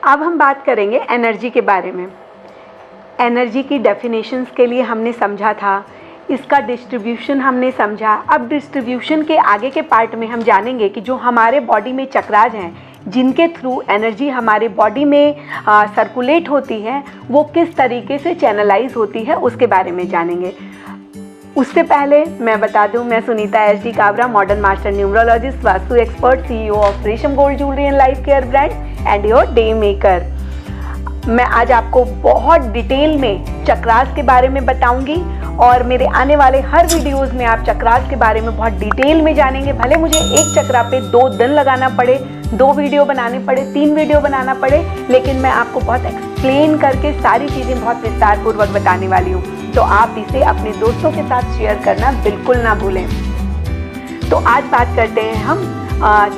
अब हम बात करेंगे एनर्जी के बारे में। एनर्जी की डेफिनेशंस के लिए हमने समझा था, इसका डिस्ट्रीब्यूशन हमने समझा। अब डिस्ट्रीब्यूशन के आगे के पार्ट में हम जानेंगे कि जो हमारे बॉडी में चक्रास हैं, जिनके थ्रू एनर्जी हमारे बॉडी में सर्कुलेट होती है, वो किस तरीके से चैनलाइज होती है, उसके बारे में जानेंगे। उससे पहले मैं बता दूं, मैं Sunita S D. Kabra, modern master numerologist, vastu expert, CEO of Resham gold jewellery and life care brand and your day maker. मैं आज आपको बहुत डिटेल में चक्रास के बारे में बताऊंगी और मेरे आने वाले हर वीडियोस में आप चक्रास के बारे में बहुत डिटेल में जानेंगे। भले मुझे एक चक्रा पे 2 दिन लगाना पड़े, 2 वीडियो बनाने पड़े, 3 वीडियो बनाना पड़े, लेकिन मैं आपको बहुत एक्सप्लेन करके सारी चीज़ें बहुत विस्तार पूर्वक बताने वाली हूँ। तो आप इसे अपने दोस्तों के साथ शेयर करना बिल्कुल ना भूलें। तो आज बात करते हैं हम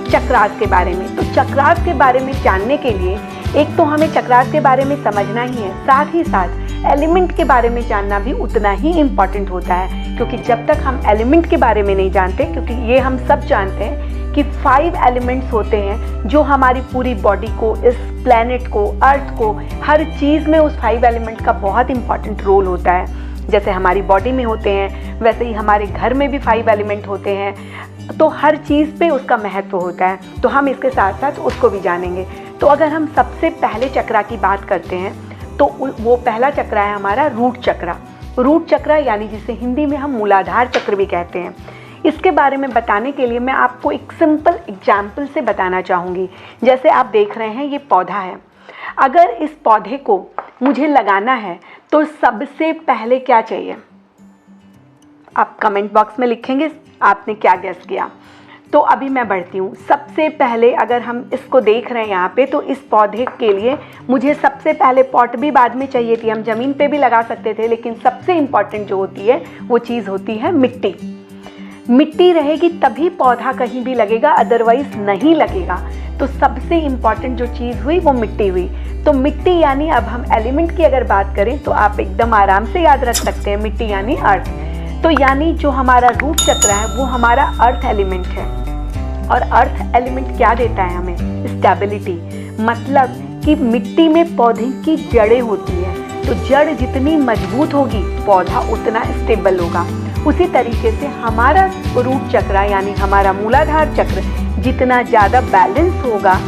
चक्रास के बारे में। तो चक्रास के बारे में जानने के लिए एक तो हमें चक्रास के बारे में समझना ही है, साथ ही साथ एलिमेंट के बारे में जानना भी उतना ही इम्पॉर्टेंट होता है, क्योंकि जब तक हम एलिमेंट के बारे में नहीं जानते, क्योंकि ये हम सब जानते हैं कि 5 एलिमेंट्स होते हैं जो हमारी पूरी बॉडी को, इस प्लैनेट को, अर्थ को, हर चीज़ में उस 5 एलिमेंट का बहुत इंपॉर्टेंट रोल होता है। जैसे हमारी बॉडी में होते हैं, वैसे ही हमारे घर में भी 5 एलिमेंट होते हैं, तो हर चीज़ पे उसका महत्व होता है। तो हम इसके साथ साथ उसको भी जानेंगे। तो अगर हम सबसे पहले चक्रा की बात करते हैं तो वो पहला चक्रा है हमारा रूट चक्रा। रूट चक्रा यानी जिसे हिंदी में हम मूलाधार चक्र भी कहते हैं। इसके बारे में बताने के लिए मैं आपको एक सिंपल एग्जाम्पल से बताना चाहूँगी। जैसे आप देख रहे हैं, ये पौधा है। अगर इस पौधे को मुझे लगाना है तो सबसे पहले क्या चाहिए? आप कमेंट बॉक्स में लिखेंगे आपने क्या गेस किया। तो अभी मैं बढ़ती हूँ। सबसे पहले अगर हम इसको देख रहे हैं यहाँ पे, तो इस पौधे के लिए मुझे सबसे पहले पॉट भी बाद में चाहिए थी, हम ज़मीन पे भी लगा सकते थे, लेकिन सबसे इम्पॉर्टेंट जो होती है वो चीज़ होती है मिट्टी। मिट्टी रहेगी तभी पौधा कहीं भी लगेगा, अदरवाइज नहीं लगेगा। तो सबसे इम्पॉर्टेंट जो चीज़ हुई वो मिट्टी हुई। तो मिट्टी यानी, अब हम एलिमेंट की अगर बात करें तो आप एकदम आराम से याद रख सकते हैं, मिट्टी यानी अर्थ। तो यानी जो हमारा रूट चक्र है वो हमारा अर्थ एलिमेंट है। और अर्थ एलिमेंट क्या देता है हमें? स्टेबिलिटी। मतलब कि मिट्टी में पौधे की जड़ें होती है, तो जड़ जितनी मजबूत होगी पौधा उतना स्टेबल होगा। उसी तरीके से हमारा रूट चक्र यानी हमारा मूलाधार चक्र जितना ज़्यादा बैलेंस होगा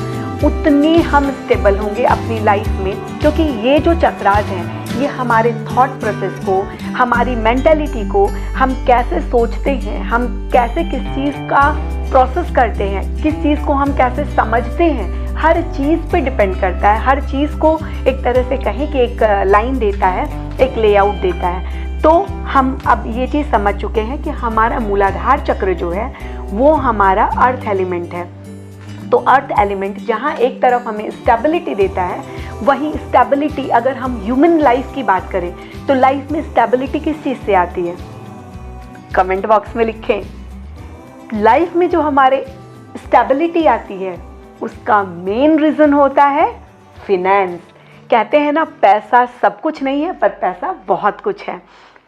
उतने हम स्टेबल होंगे अपनी लाइफ में, क्योंकि ये जो चक्रास हैं ये हमारे थॉट प्रोसेस को, हमारी मेंटालिटी को, हम कैसे सोचते हैं, हम कैसे किस चीज़ का प्रोसेस करते हैं, किस चीज़ को हम कैसे समझते हैं, हर चीज़ पे डिपेंड करता है। हर चीज़ को एक तरह से कहें कि एक लाइन देता है, एक लेआउट देता है। तो हम अब ये चीज़ समझ चुके हैं कि हमारा मूलाधार चक्र जो है वो हमारा अर्थ एलिमेंट है। तो अर्थ एलिमेंट जहाँ एक तरफ हमें स्टेबिलिटी देता है, वहीं स्टेबिलिटी अगर हम ह्यूमन लाइफ की बात करें तो लाइफ में स्टेबिलिटी किस चीज़ से आती है? कमेंट बॉक्स में लिखें। लाइफ में जो हमारे स्टेबिलिटी आती है उसका मेन रीज़न होता है फिनेंस। कहते हैं ना, पैसा सब कुछ नहीं है पर पैसा बहुत कुछ है।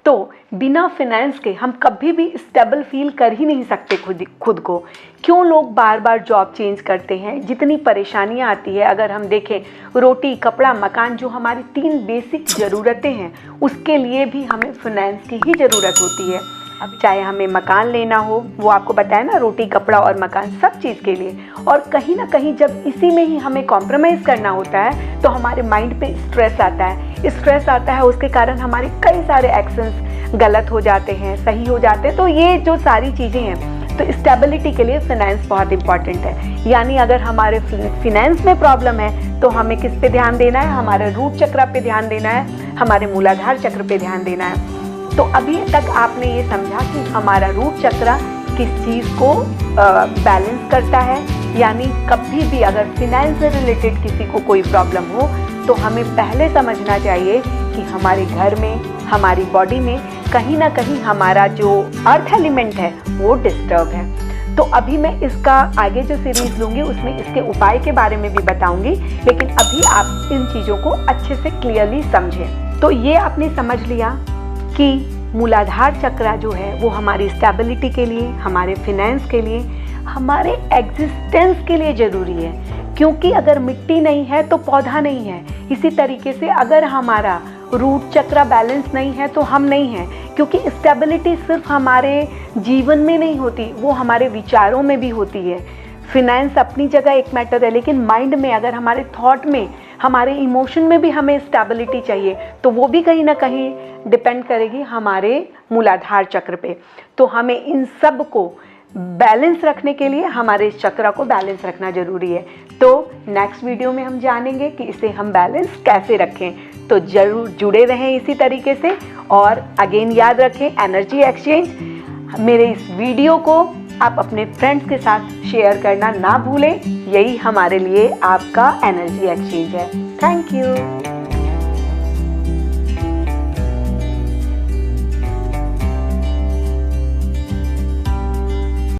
तो बिना फिनेंस के हम कभी भी स्टेबल फील कर ही नहीं सकते खुद को। क्यों लोग बार बार जॉब चेंज करते हैं, जितनी परेशानियां आती है। अगर हम देखें, रोटी, कपड़ा, मकान, जो हमारी 3 बेसिक ज़रूरतें हैं, उसके लिए भी हमें फिनेंस की ही ज़रूरत होती है। अब चाहे हमें मकान लेना हो, वो आपको बताया ना, रोटी, कपड़ा और मकान, सब चीज़ के लिए। और कहीं ना कहीं जब इसी में ही हमें कॉम्प्रोमाइज़ करना होता है तो हमारे माइंड पे स्ट्रेस आता है। स्ट्रेस आता है, उसके कारण हमारे कई सारे एक्शंस गलत हो जाते हैं, सही हो जाते हैं। तो ये जो सारी चीज़ें हैं, तो स्टेबिलिटी के लिए फिनेंस बहुत इंपॉर्टेंट है। यानी अगर हमारे फिनेंस में प्रॉब्लम है तो हमें किस पे ध्यान देना है? हमारे रूट चक्र पे ध्यान देना है, हमारे मूलाधार चक्र पे ध्यान देना है। तो अभी तक आपने ये समझा कि हमारा रूट चक्र किस चीज़ को बैलेंस करता है। यानी कभी भी अगर फिनेंस से रिलेटेड किसी को कोई प्रॉब्लम हो तो हमें पहले समझना चाहिए कि हमारे घर में, हमारी बॉडी में कहीं ना कहीं हमारा जो अर्थ एलिमेंट है वो डिस्टर्ब है। तो अभी मैं इसका आगे जो सीरीज लूँगी उसमें इसके उपाय के बारे में भी बताऊँगी, लेकिन अभी आप इन चीज़ों को अच्छे से क्लियरली समझें। तो ये आपने समझ लिया कि मूलाधार चक्र जो है वो हमारी स्टेबिलिटी के लिए, हमारे फिनेंस के लिए, हमारे एग्जिस्टेंस के लिए ज़रूरी है। क्योंकि अगर मिट्टी नहीं है तो पौधा नहीं है। इसी तरीके से अगर हमारा रूट चक्र बैलेंस नहीं है तो हम नहीं हैं, क्योंकि स्टेबिलिटी सिर्फ हमारे जीवन में नहीं होती, वो हमारे विचारों में भी होती है। फिनेंस अपनी जगह एक मैटर है, लेकिन माइंड में, अगर हमारे थॉट में, हमारे इमोशन में भी हमें स्टेबिलिटी चाहिए, तो वो भी कहीं ना कहीं डिपेंड करेगी हमारे मूलाधार चक्र पे। तो हमें इन सब को बैलेंस रखने के लिए हमारे इस चक्र को बैलेंस रखना जरूरी है। तो नेक्स्ट वीडियो में हम जानेंगे कि इसे हम बैलेंस कैसे रखें। तो जरूर जुड़े रहें इसी तरीके से। और अगेन याद रखें, एनर्जी एक्सचेंज, मेरे इस वीडियो को आप अपने फ्रेंड्स के साथ शेयर करना ना भूलें। यही हमारे लिए आपका एनर्जी एक्सचेंज है। Thank you.